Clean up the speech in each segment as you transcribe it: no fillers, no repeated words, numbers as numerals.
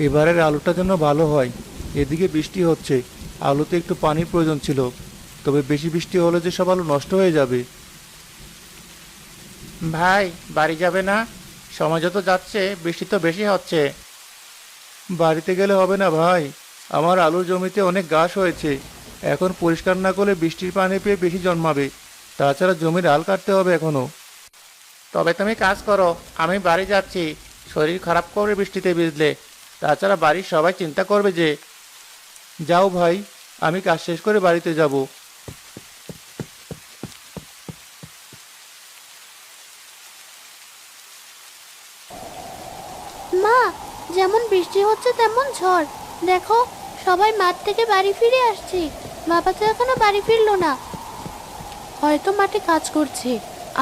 এবারের আলুটা যেন ভালো হয়। এদিকে বৃষ্টি হচ্ছে, আলুতে একটু পানির প্রয়োজন ছিল। তবে বেশি বৃষ্টি হলে যে সব আলু নষ্ট হয়ে যাবে। ভাই, বাড়ি যাবে না? সময় যত যাচ্ছে বৃষ্টি তো বেশি হচ্ছে। বাড়িতে গেলে হবে না ভাই, আমার আলুর জমিতে অনেক ঘাস হয়েছে। এখন পরিষ্কার না করলে বৃষ্টির পানি পেয়ে বেশি জন্মাবে। তাছাড়া জমির আল কাটতে হবে এখনো। তবে তুমি কাজ করো, আমি বাড়ি যাচ্ছি। শরীর খারাপ করবে বৃষ্টিতে ভিজলে। তাছাড়া বাড়ির সবাই চিন্তা করবে যে। যাও ভাই, আমি কাজ শেষ করে বাড়িতে যাব। মা, যেমন বৃষ্টি হচ্ছে তেমন ঝড়। দেখো, সবাই মাঠ থেকে বাড়ি ফিরে আসছে। বাবা তো এখনো বাড়ি ফিরলো না। হয়তো মাঠে কাজ করছে।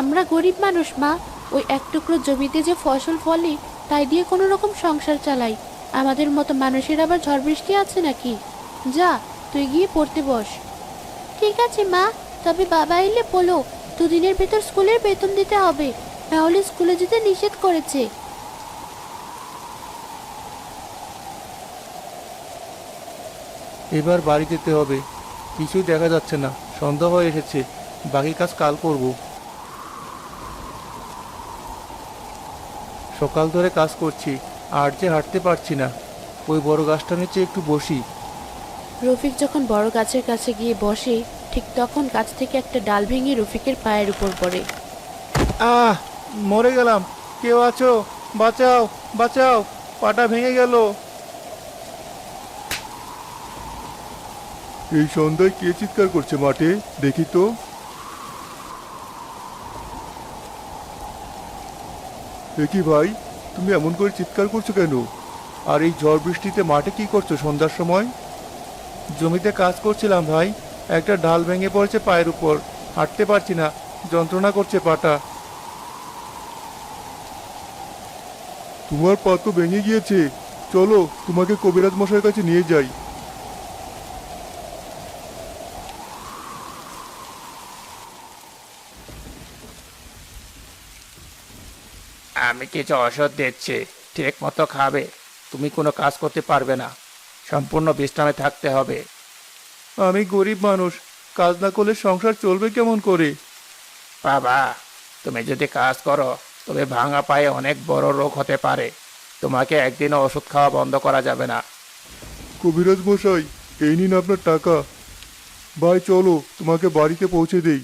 আমরা গরিব মানুষ মা, ওই এক টুকরো জমিতে যে ফসল ফলে তাই দিয়ে কোনো রকম সংসার চালাই। আমাদের মতো মানুষের আবার ঝড় বৃষ্টি আছে নাকি? যা, তুই গিয়ে পড়তে বস। ঠিক আছে মা, তবে বাবা এলে বলো 2 দিনের ভেতর স্কুলের বেতন দিতে হবে, নাহলে স্কুলে যেতে নিষেধ করেছে। এবার বাড়ি যেতে হবে। কিছুই দেখা যাচ্ছে না, সন্ধ্যা হয়ে এসেছে। বাকি কাজ কাল করব। সকাল ধরে কাজ করছি, আর যে হাঁটতে পারছি না। ওই বড় গাছটা নিচে একটু বসি। রফিক যখন বড় গাছের কাছে গিয়ে বসে, ঠিক তখন গাছ থেকে একটা ডাল ভেঙে রফিকের পায়ের উপর পড়ে। আহ, মরে গেলাম। কেউ আছো? বাঁচাও, বাঁচাও, পাটা ভেঙে গেল। এই সন্ধ্যায় কে চিৎকার করছে মাঠে? দেখি তো। দেখি ভাই, তুমি এমন করে চিৎকার করছো কেন? আর এই ঝড় বৃষ্টিতে মাঠে কি করছো সন্ধ্যার সময়? জমিতে কাজ করছিলাম ভাই। একটা ডাল ভেঙে পড়েছে পায়ের উপর। হাঁটতে পারছি না, যন্ত্রণা করছে পাটা। তোমার পা তো ভেঙে গিয়েছে। চলো, তোমাকে কবিরাজ মশাইয়ের কাছে নিয়ে যাই। আমি কিছু ওষুধ দিচ্ছি, ঠিক মতো খাবে। তুমি কোনো কাজ করতে পারবে না, সম্পূর্ণ বিশ্রামে থাকতে হবে। আমি গরিব মানুষ, কাজ না করলে সংসার চলবে কেমন করে? বাবা, তুমি যদি কাজ করো তবে ভাঙা পায়ে অনেক বড় রোগ হতে পারে। তোমাকে একদিনও ওষুধ খাওয়া বন্ধ করা যাবে না। কবিরাজ মশাই, এই নিন আপনার টাকা। ভাই চলো, তোমাকে বাড়িতে পৌঁছে দেই।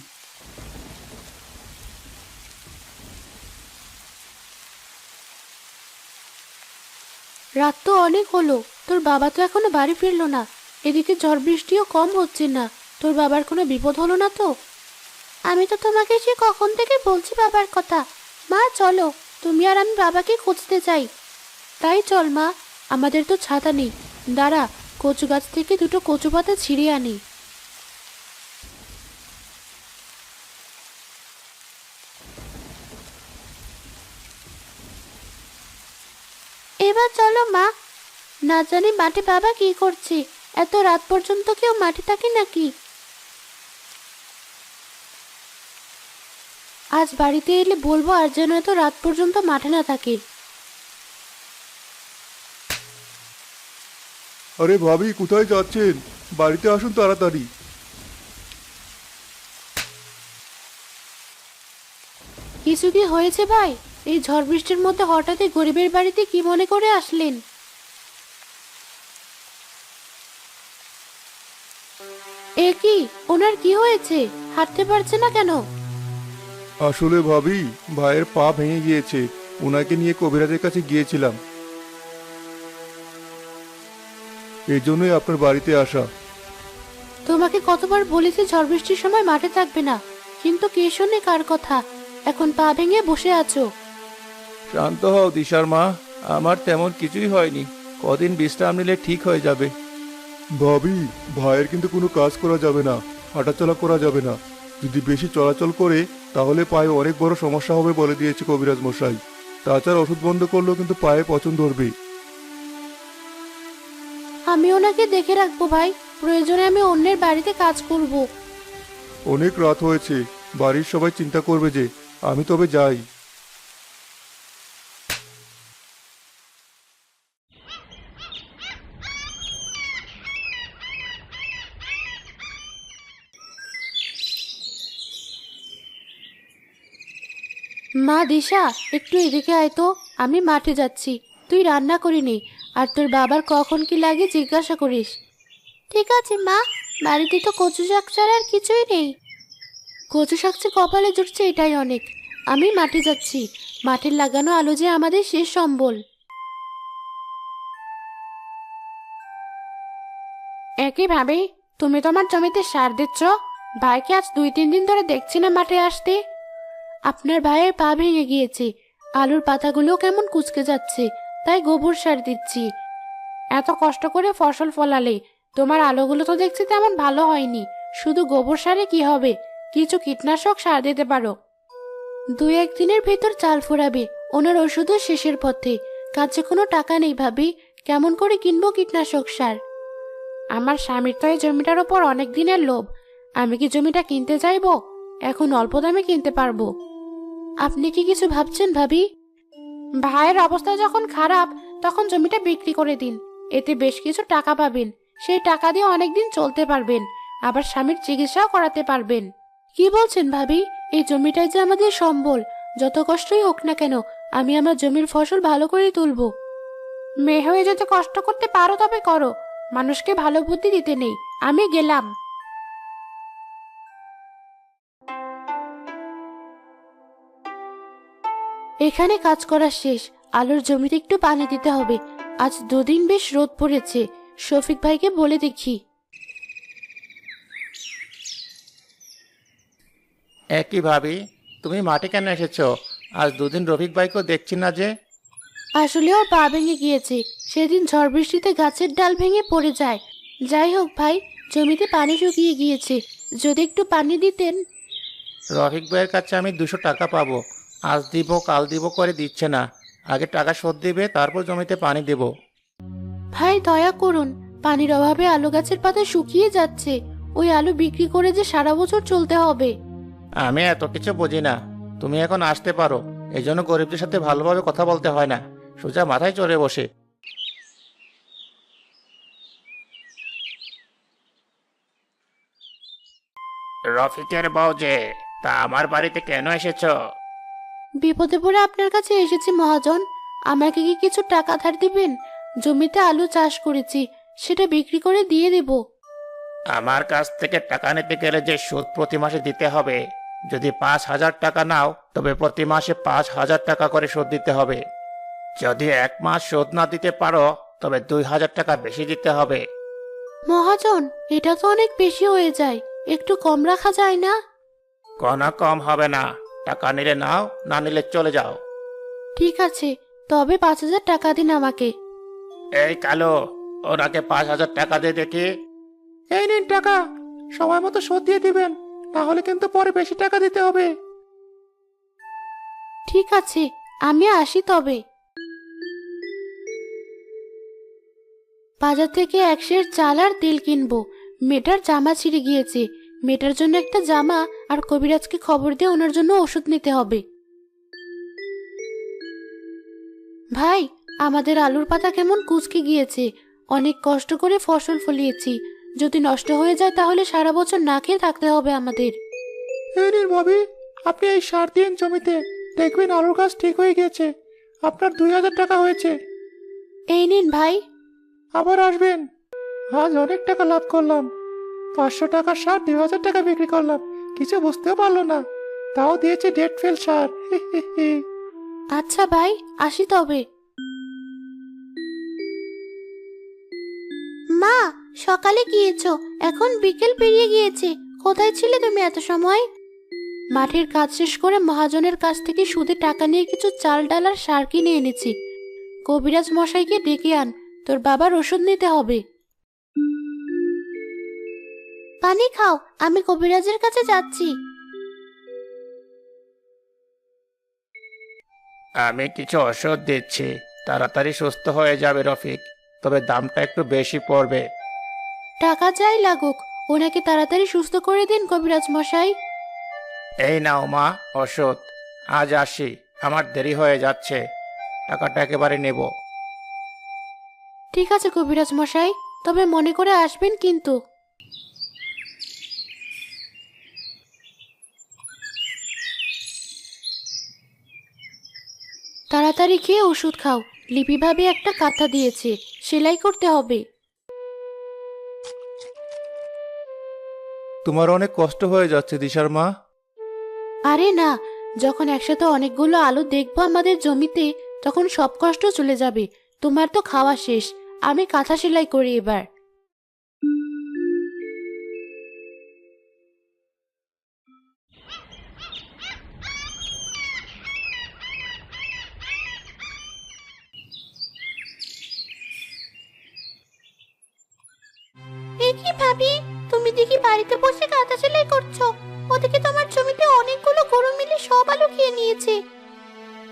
রাত তো অনেক হলো, তোর বাবা তো এখনো বাড়ি ফিরলো না। এদিকে ঝড় বৃষ্টিও কম হচ্ছে না। তোর বাবার কোনো বিপদ হলো না তো? আমি তো তোমাকে সে কখন থেকে বলছি বাবার কথা। মা চলো, তুমি আর আমি বাবাকে খুঁজতে চাই। তাই চল মা, আমাদের তো ছাতা নেই। দাঁড়া, কচু গাছ থেকে 2টো কচু পাতা ছিঁড়ে আনি। এবার চলো মা। না জানি মাঠে বাবা কি করছে, এত রাত পর্যন্ত কেউ মাঠে থাকে নাকি? আজ বাড়িতে এলে বলবো আর যেন এত রাত পর্যন্ত মাঠে না থাকে। আরে ভাবি, কোথায় যাচ্ছেন? বাড়িতে আসুন তাড়াতাড়ি। কিছু কি হয়েছে ভাই? এই ঝড় বৃষ্টির মধ্যে হঠাৎই গরিবের বাড়িতে কি মনে করে আসলেন? এ কি, ওনার কি হয়েছে? হাঁটতে পারছে না কেন? আসলে ভাবি, ভাইয়ের পা ভেঙে গিয়েছে। ওনাকে নিয়ে কবিরাজের কাছে গিয়েছিলাম। এই জন্যই আপনার বাড়িতে আসা। তোমাকে কতবার বলেছি ঝড় বৃষ্টির সময় মাঠে থাকবে না, কিন্তু কে শোনে কার কথা? এখন পা ভেঙে বসে আছো। শান্ত হও দিশার মা, আমার তেমন কিছুই হয়নি। কদিন বিশ্রাম নিলে ঠিক হয়ে যাবে। ভাবি, ভাইয়ের কিন্তু কোনো কাজ করা যাবে না, হাঁটাচলা করা যাবে না। যদি বেশি চলাচল করে তাহলে পায়ে অনেক বড় সমস্যা হবে বলে দিয়েছে কবিরাজ মশাই। তাছাড়া ওষুধ বন্ধ করলেও কিন্তু পায়ে পচন ধরবে। আমি ওনাকে দেখে রাখবো ভাই, প্রয়োজনে আমি অন্যের বাড়িতে কাজ করব। অনেক রাত হয়েছে, বাড়ির সবাই চিন্তা করবে যে। আমি তবে যাই। মা দিশা, একটু এদিকে আয় তো। আমি মাঠে যাচ্ছি, তুই রান্না করিনি, আর তোর বাবার কখন কি লাগে জিজ্ঞাসা করিস। ঠিক আছে মা, বাড়িতে তো কচু শাক ছাড়া আর কিছুই নেই। কচু শাক যে কপালে জুটছে এটাই অনেক। আমি মাঠে যাচ্ছি, মাঠের লাগানো আলো যে আমাদের শেষ সম্বল। একইভাবে তুমি তোমার জমিতে সার দিচ্ছ? ভাইকে আজ 2-3 দিন ধরে দেখছি না মাঠে আসতে। আপনার ভাইয়ের পা ভেঙে গিয়েছে, আলুর পাতাগুলো কেমন কুঁচকে যাচ্ছে, তাই গোবর সার দিচ্ছি। এত কষ্ট করে ফসল ফলালে তোমার আলুগুলো তো দেখছি তেমন ভালো হয়নি। শুধু গোবর সারে কি হবে, কিছু কীটনাশক সার দিতে পারো। 2-1 দিনের ভেতর চাল ফুরাবে, ওনার ওষুধও শেষের পথে। কাছে কোনো টাকা নেই ভাবি, কেমন করে কিনবো কীটনাশক সার? আমার স্বামীর তো এই জমিটার ওপর অনেক দিনের লোভ। আমি কি জমিটা কিনতে চাইবো? এখন অল্প দামে কিনতে পারবো। আপনি কি কিছু ভাবছেন ভাবি? ভাইয়ের অবস্থা যখন খারাপ, তখন জমিটা বিক্রি করে দিন, এতে বেশ কিছু টাকা পাবেন। সেই টাকা দিয়ে অনেকদিন চলতে পারবেন, আবার স্বামীর চিকিৎসাও করাতে পারবেন। কি বলছেন ভাবি? এই জমিটাই যে আমাদের সম্বল, যত কষ্টই হোক না কেন আমি আমার জমির ফসল ভালো করে তুলবো। মেয়ে হয়ে যদি কষ্ট করতে পারো তবে করো, মানুষকে ভালো বুদ্ধি দিতে নেই। আমি গেলাম। এখানে কাজ করা শেষ, আলুর জমিতে একটু পানি দিতে হবে। আজ 2 দিন বেশ রোদ পড়েছে, শফিক ভাইকে বলে দেখি। একই ভাবি, তুমি মাঠে কেন এসেছো? আজ 2 দিন রফিক ভাইকেও দেখছি না যে। আসলে ওর পা ভেঙে গিয়েছে, সেদিন ঝড় বৃষ্টিতে গাছের ডাল ভেঙে পড়ে যায়। যাই হোক ভাই, জমিতে পানি শুকিয়ে গিয়েছে, যদি একটু পানি দিতেন। রফিক ভাইয়ের কাছে আমি 200 টাকা পাবো, আজ দিব কাল দিব করে দিচ্ছে না। আগে টাকা শোধ দিবে, তারপর জমিতে পানি দেব। ভাই দয়া করুন, পানির অভাবে আলু গাছের পাতা শুকিয়ে যাচ্ছে। ওই আলু বিক্রি করে যে সারা বছর চলতে হবে। আমি এত কিছু বুঝি না, তুমি এখন আসতে পারো। এই জন্য গরিবদের সাথে ভালোভাবে কথা বলতে হয় না, সোজা মাথায় চড়ে বসে। রফিকের বউ যে, তা আমার বাড়িতে কেন এসেছো? বিপদে পড়ে আপনার কাছে এসেছি মহাজন। আমাকে কি কিছু টাকা ধার দিবেন? জমিতে আলু চাষ করেছি, সেটা বিক্রি করে দিয়ে দেব। আমার কাছ থেকে টাকা নিতে গেলে যে সুদ প্রতি মাসে দিতে হবে, যদি 5,000 টাকা নাও তবে প্রতি মাসে 5,000 টাকা করে সুদ দিতে হবে। যদি 1 মাস শোধ না দিতে পারো তবে 2,000 টাকা বেশি দিতে হবে। মহাজন, এটা তো অনেক বেশি হয়ে যায়, একটু কম রাখা যায় না? কোনো কম হবে না, টাকা নিলে নাও, না নিলে চলে যাও। ঠিক আছে, তবে 5,000 টাকা দিন আমাকে। এই কালো, ওনাকে 5,000 টাকা দিয়ে দেখি। এই নিন টাকা, সময় মতো শোধ দিয়ে দিবেন, তাহলে কিন্তু পরে বেশি টাকা দিতে হবে। ঠিক আছে, আমি আসি তবে। বাজার থেকে 1 সের চাল আর তেল কিনবো। মেয়েটার জামা ছিঁড়ে গিয়েছে, মেয়েটার জন্য একটা জামা, আর কবিরাজকে খবর দিয়ে ওনার জন্য ওষুধ নিতে হবে। ভাই, আমাদের আলুর পাতা কেমন কুঁচকে গিয়েছে। অনেক কষ্ট করে ফসল ফলিয়েছি, যদি নষ্ট হয়ে যায় তাহলে সারা বছর না খেয়ে থাকতে হবে আমাদের। এই নিন ভাবি, আপনি এই সার দিন জমিতে, দেখবেন আলুর গাছ ঠিক হয়ে গেছে। আপনার 2,000 টাকা হয়েছে। এই নিন ভাই। আবার আসবেন। আজ অনেক টাকা লাভ করলাম। 500 টাকার সার 2,000 টাকা বিক্রি করলাম, কিছু বুঝতেও পারলো না। তাও দিয়েছে ডেট ফেল সার। আচ্ছা ভাই, আসি তবে। মা, সকালে গিয়েছো, এখন বিকেল পেরিয়ে গিয়েছে, কোথায় ছিলে তুমি এত সময়? মাঠের কাজ শেষ করে মহাজনের কাছ থেকে সুদে টাকা নিয়ে কিছু চাল ডাল আর সার কিনে এনেছি। কবিরাজ মশাইকে ডেকে আন, তোর বাবার ওষুধ নিতে হবে। পানি খাও, আমি কবিরাজের কাছে যাচ্ছি। আমি কিছু ওষুধ দিচ্ছি, তাড়াতাড়ি সুস্থ হয়ে যাবে রফিক, তবে দামটা একটু বেশি পড়বে। টাকা যাই লাগুক, ওনাকে তাড়াতাড়ি সুস্থ করে দিন কবিরাজ মশাই। এই নাও মা ওষুধ, আজ আসি, আমার দেরি হয়ে যাচ্ছে, টাকাটা একেবারে নেব। ঠিক আছে কবিরাজ মশাই, তবে মনে করে আসবেন কিন্তু। তাড়াতাড়ি খেয়ে ওষুধ খাও। লিপি ভাবে একটা কাঁথা দিয়েছে, সেলাই করতে হবে। তোমার অনেক কষ্ট হয়ে যাচ্ছে দিশার মা। আরে না, যখন একসাথে অনেকগুলো আলু দেখবো আমাদের জমিতে, তখন সব কষ্ট চলে যাবে। তোমার তো খাওয়া শেষ, আমি কাঁথা সেলাই করি এবার। এই কি ভাবি, তুমি দেখি বাড়িতে বসে কাঁথা সেলাই করছো? ওদিকে তোমার জমিতে অনেকগুলো গরু মিলে সব আলু খেয়ে নিয়েছে।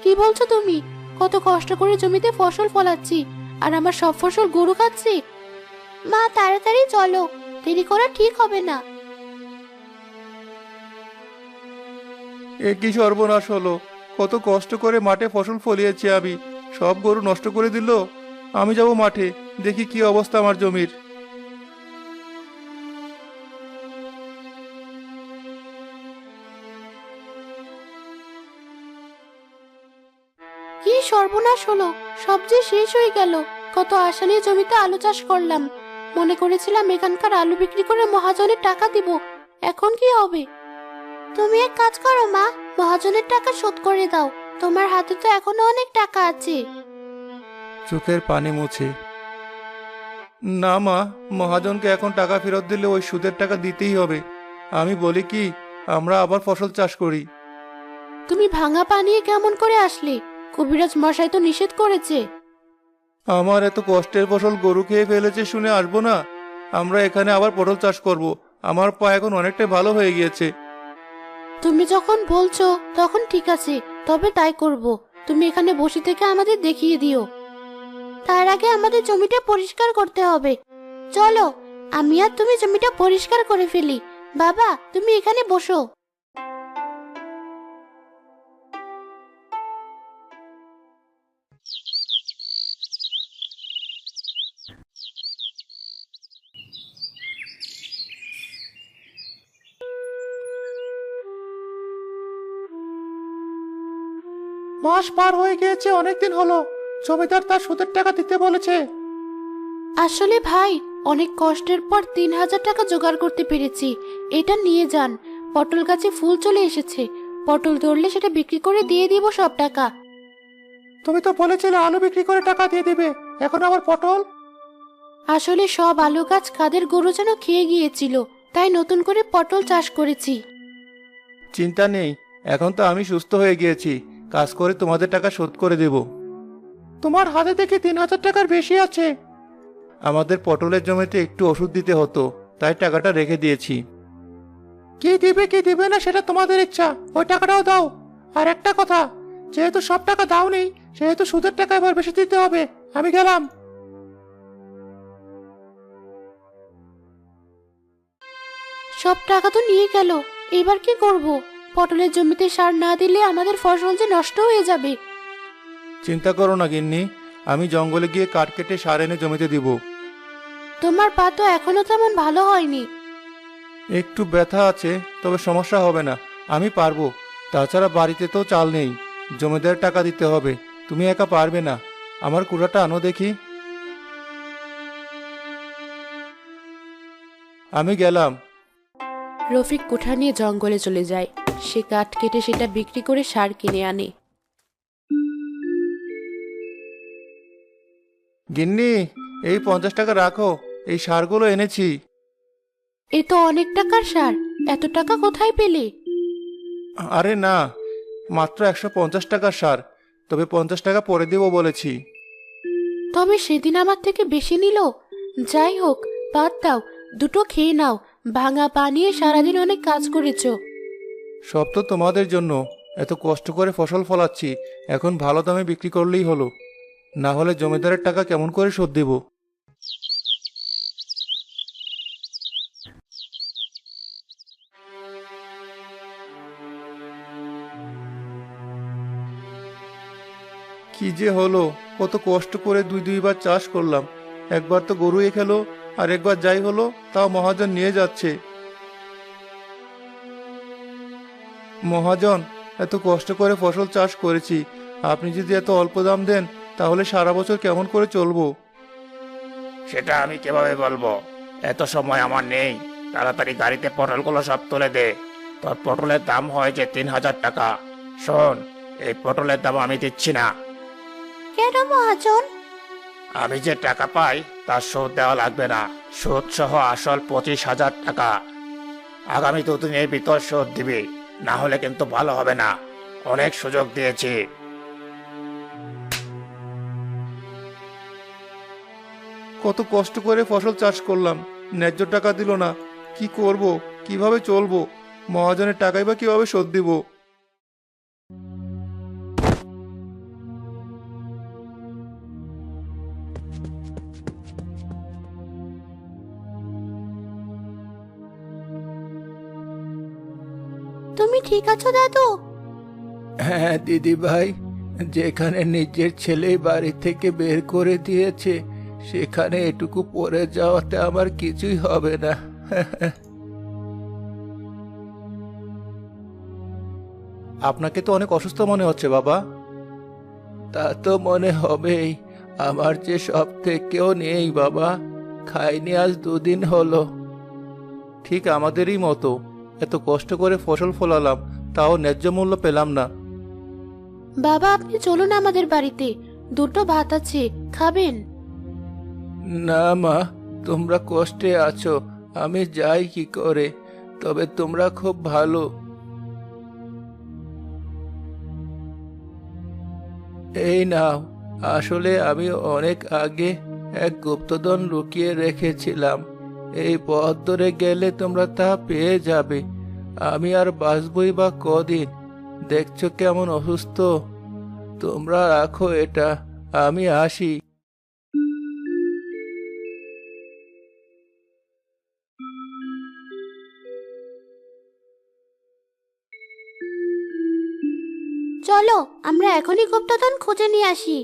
কি বলছো তুমি? কত কষ্ট করে জমিতে ফসল ফলাচ্ছি, আর আমার সব ফসল গরু খাচ্ছে। মা তাড়াতাড়ি চলো, দেরি করা ঠিক হবে না। এ কি সর্বনাশ হলো! কত কষ্ট করে মাঠে ফসল ফলিয়েছি আমি, সব গরু নষ্ট করে দিল। আমি যাব মাঠে, দেখি কি অবস্থা আমার জমির। কি সর্বনাশ হলো! সব যে শেষ হয়ে গেল। কত আশা নিয়ে জমিতে আলু চাষ করলাম, মনে করেছিলাম এখানকার আলু বিক্রি করে মহাজনের টাকা দিব। এখন কি হবে? তুমি এক কাজ করো মা, মহাজনের টাকা শোধ করে দাও। তোমার হাতে তো এখনো অনেক টাকা আছে। চোখের পানি মুছে। না মা, মহাজনকে এখন টাকা ফেরত দিলে ওই সুদের টাকা দিতেই হবে। আমি বলি কি, আমরা আবার ফসল চাষ করি। তুমি ভাঙা পা নিয়ে কেমন করে আসলে? কবিরাজ মশাই তো নিষেধ করেছে। আমার এত কষ্টের ফসল গরু খেয়ে ফেলেছে শুনে আসবো না? আমরা এখানে আবার পটল চাষ করব। আমার পা এখন অনেকটাই ভালো হয়ে গিয়েছে। তুমি যখন বলছো তখন ঠিক আছে, তবে তাই করব। তুমি এখানে বসে থেকে আমাদের দেখিয়ে দিও। তার আগে আমাদের জমিটা পরিষ্কার করতে হবে। চলো, আমি আর তুমি জমিটা পরিষ্কার করে ফেলি। বাবা, তুমি এখানে বসো। মাস পার হয়ে গিয়েছে, অনেকদিন হলো। জমিদার তার সুদের টাকা দিতে বলেছে। আসলে ভাই, অনেক কষ্টের পর 3,000 টাকা জোগাড় করতে পেরেছি। এটা নিয়ে যান। পটল গাছে ফুল চলে এসেছে, পটল ধরলে সেটা বিক্রি করে দিয়ে দিব সব টাকা। তুমি তো বলেছিলে আলু বিক্রি করে টাকা দিয়ে দিবে, এখন আবার পটল? আসলে সব আলু গাছ কাদের গরু যেন খেয়ে গিয়েছিল, তাই নতুন করে পটল চাষ করেছি। চিন্তা নেই, এখন তো আমি সুস্থ হয়ে গিয়েছি। কাজ করে তোমাদের টাকা শোধ করে দেব। তোমার হাতে দেখি 3,000 টাকার বেশি আছে। আমাদের পটলের জমিতে একটু ওষুধ দিতে হতো, তাই টাকাটা রেখে দিয়েছি। কি দিবে কি দিবে না সেটা তোমাদের ইচ্ছা, ওই টাকাটাও দাও। আর একটা কথা, যেহেতু সব টাকা দাওনি, সেহেতু সুদের টাকা এবার বেশি দিতে হবে। আমি গেলাম। সব টাকা তো নিয়ে গেল, এবার কি করব? পটলের জমিতে সার না দিলে আমাদের ফসল যে নষ্ট হয়ে যাবে। চিন্তা করো না গিন্নি, আমি জঙ্গলে গিয়ে কাঠ কেটে সার এনে জমিতে দিব। তোমার পা তো এখনো তেমন ভালো হয়নি। একটু ব্যথা আছে, তবে সমস্যা হবে না, আমি পারবো। তাছাড়া বাড়িতে তো চাল নেই, জমিদার টাকা দিতে হবে। তুমি একা পারবে না। আমার কুড়াটা আনো দেখি। আমি গেলাম। রফিক কোঠা নিয়ে জঙ্গলে চলে যায়। সে কাঠ কেটে সেটা বিক্রি করে সার কিনে আনে। গিন্নি, এই 50 টাকা রাখো, এই সারগুলো এনেছি। এ তো অনেক টাকার সার, এত টাকা কোথায় পেলে? আরে না, মাত্র 150 টাকার সার, তবে 50 টাকা পরে দেবো বলেছি। তবে সেদিন আমার থেকে বেশি নিল। যাই হোক, বাদ দাও, দুটো খেয়ে নাও। ভাঙা পা নিয়ে সারাদিন অনেক কাজ করেছো। সব তো তোমাদের জন্য, এত কষ্ট করে ফসল ফলাচ্ছি, এখন ভালো দামে বিক্রি করলেই হলো। না হলে জমিদারের টাকা কেমন করে শোধ দেব? কি যে হলো! কত কষ্ট করে দুইবার চাষ করলাম। একবার তো গরু খেলো, আর একবার যাই হলো তাও মহাজন নিয়ে যাচ্ছে। মহাজন, এত কষ্ট করে ফসল চাষ করেছি, আপনি যদি এত অল্প দাম দেন তাহলে সারা বছর কেমন করে চলবো? সেটা আমি কিভাবে বলবো? এত সময় আমার নেই। তাড়াতাড়ি গাড়িতে পটলগুলো সব তুলে দে। তোর পটলের দাম হয় যে 3,000 টাকা। শোন, এই পটলের দাম আমি দিচ্ছি না। কেন মহাজন? আমি যে টাকা পাই তার সুদ দেওয়া লাগবে না। সুদ সহ আসল 25,000 টাকা। আগামী 2 দিনের ভিতর শোধ দিবি, না হলে কিন্তু ভালো হবে না। অনেক সুযোগ দিয়েছি। কত কষ্ট করে ফসল চাষ করলাম, ন্যায্য টাকা দিল না। কি করব, কিভাবে চলবো? মহাজনের টাকাই বা কিভাবে শোধ দিব? তুমি ঠিক আছো দাদু? হ্যাঁ দিদি ভাই, যেখানে নিজের ছেলে বাড়ি থেকে বের করে দিয়েছে সেখানে এটুকু পড়ে যাওয়াতে আমার কিছুই হবে না। আপনাকে তো অনেক অসুস্থ মনে হচ্ছে বাবা। তা তো মনে হবেই। আমার যে সব থেকেও নেই বাবা, খাইনি আজ 2 দিন হলো। ঠিক আমাদেরই মতো, এত কষ্ট করে ফসল ফলালাম, তাও ন্যায্য মূল্য পেলাম না। বাবা, আপনি চলুন আমাদের বাড়িতে, দুটো ভাত আছে, খাবেন? না মা, তোমরা কষ্টে আছো, আমি যাই কি করে? তবে তোমরা খুব ভালো। এই নাও, আসলে আমি অনেক আগে এক গুপ্তধন লুকিয়ে রেখেছিলাম। এই পথ ধরে গেলে তোমরা তা পেয়ে যাবে। আমি আর বাঁচবই বা কদিন? দেখছো কেমন অসুস্থ। তোমরা রাখো এটা, আমি আসি। চলো, আমরা এখনই গুপ্তধন খুঁজে নিয়ে আসি।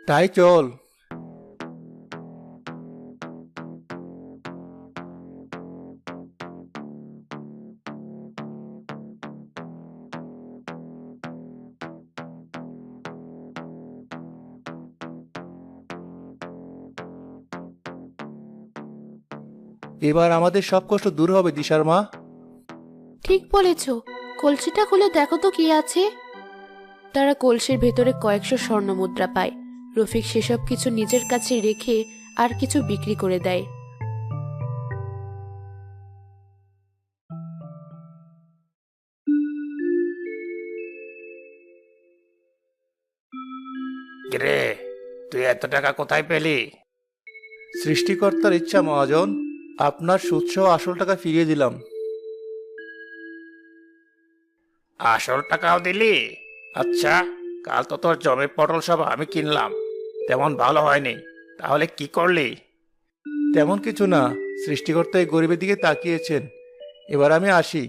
তাই চল। এবার আমাদের সব কষ্ট দূর হবে দিশার মা। ঠিক বলেছ। কলসিটা খুলে দেখো তো কি আছে। তারা কলসির ভেতরে কয়েকশো স্বর্ণ মুদ্রা পায়। রফিক সেসব কিছু নিজের কাছে রেখে আর কিছু বিক্রি করে দেয়। রে, তুই এত টাকা কোথায় পেলি? সৃষ্টিকর্তার ইচ্ছা মহাজন, আপনার সুদসহ আসল টাকা ফিরিয়ে দিলাম। আসল টাকাও দিলি? আচ্ছা, কাল তো তোর জমির পটল সব আমি কিনলাম, তেমন ভালো হয়নি। তাহলে কি করলি? তেমন কিছু না, সৃষ্টিকর্তা এই গরিবের দিকে তাকিয়েছেন। এবার আমি আসি।